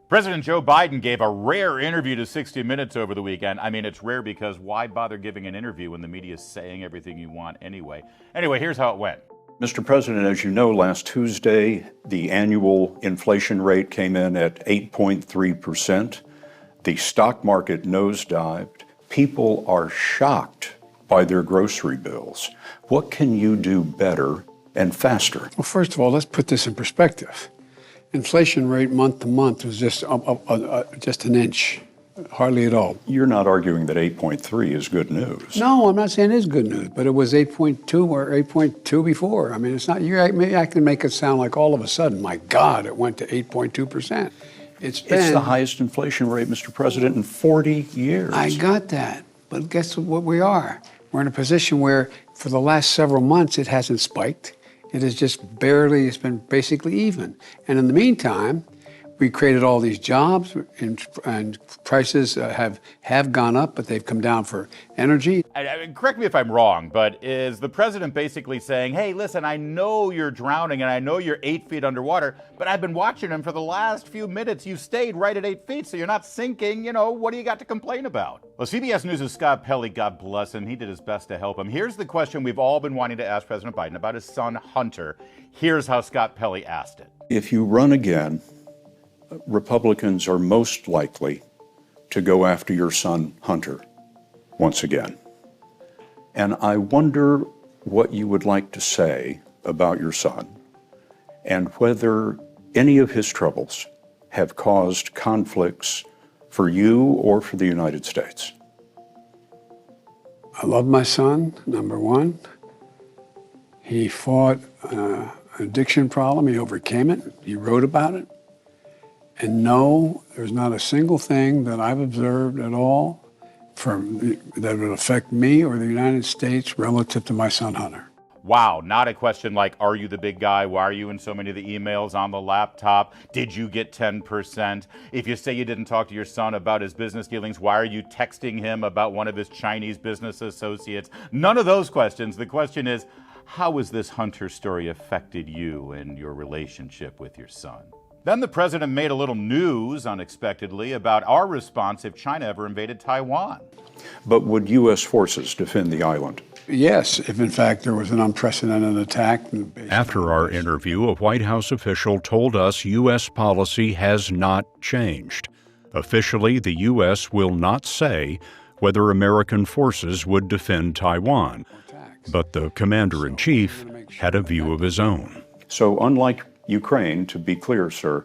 President Joe Biden gave a rare interview to 60 Minutes over the weekend. I mean, it's rare because why bother giving an interview when the media is saying everything you want anyway? Anyway, here's how it went. Mr. President, as you know, last Tuesday, the annual inflation rate came in at 8.3%. The stock market nosedived. People are shocked by their grocery bills. What can you do better and faster? Well, first of all, let's put this in perspective. Inflation rate month to month was just an inch, hardly at all. You're not arguing that 8.3 is good news. No, I'm not saying it is good news, but it was 8.2 or 8.2 before. I mean, it's not. I can make it sound like all of a sudden, my God, it went to 8.2%. It's the highest inflation rate, Mr. President, in 40 years. I got that, but guess what we are? We're in a position where, for the last several months, it hasn't spiked. It has just barely, it's been basically even. And in the meantime, we created all these jobs and prices have gone up, but they've come down for energy. Correct me if I'm wrong, but is the president basically saying, hey, listen, I know you're drowning and I know you're 8 feet underwater, but I've been watching him for the last few minutes. You stayed right at 8 feet, so you're not sinking. You know, what do you got to complain about? Well, CBS News' Scott Pelley, God bless him, he did his best to help him. Here's the question we've all been wanting to ask President Biden about his son, Hunter. Here's how Scott Pelley asked it. If you run again, Republicans are most likely to go after your son, Hunter, once again. And I wonder what you would like to say about your son and whether any of his troubles have caused conflicts for you or for the United States. I love my son, number one. He fought an addiction problem. He overcame it. He wrote about it. And no, there's not a single thing that I've observed at all that would affect me or the United States relative to my son, Hunter. Wow, not a question like, are you the big guy? Why are you in so many of the emails on the laptop? Did you get 10%? If you say you didn't talk to your son about his business dealings, why are you texting him about one of his Chinese business associates? None of those questions. The question is, how has this Hunter story affected you and your relationship with your son? Then the president made a little news unexpectedly about our response if China ever invaded Taiwan. But would U.S. forces defend the island? Yes, if in fact there was an unprecedented attack. After our interview, a White House official told us U.S. policy has not changed. Officially, the U.S. will not say whether American forces would defend Taiwan. But the commander-in-chief had a view of his own. So unlike Ukraine, to be clear, sir,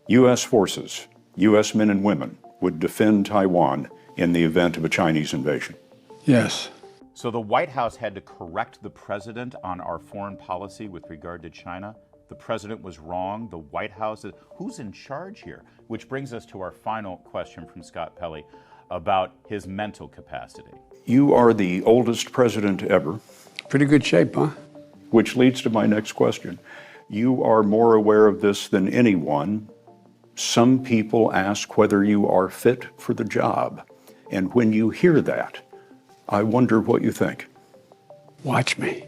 U.S. forces, U.S. men and women would defend Taiwan in the event of a Chinese invasion. Yes. So the White House had to correct the president on our foreign policy with regard to China. The president was wrong. The White House is, who's in charge here? Which brings us to our final question from Scott Pelley about his mental capacity. You are the oldest president ever. Pretty good shape, huh? Which leads to my next question. You are more aware of this than anyone. Some people ask whether you are fit for the job. And when you hear that, I wonder what you think. Watch me.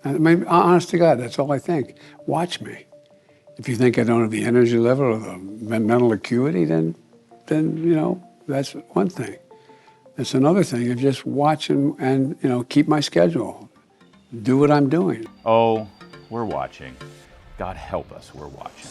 I mean, honest to God, that's all I think. Watch me. If you think I don't have the energy level or the mental acuity, then you know, that's one thing. It's another thing of just watch and you know, keep my schedule. Do what I'm doing. Oh, we're watching. God help us, we're watching.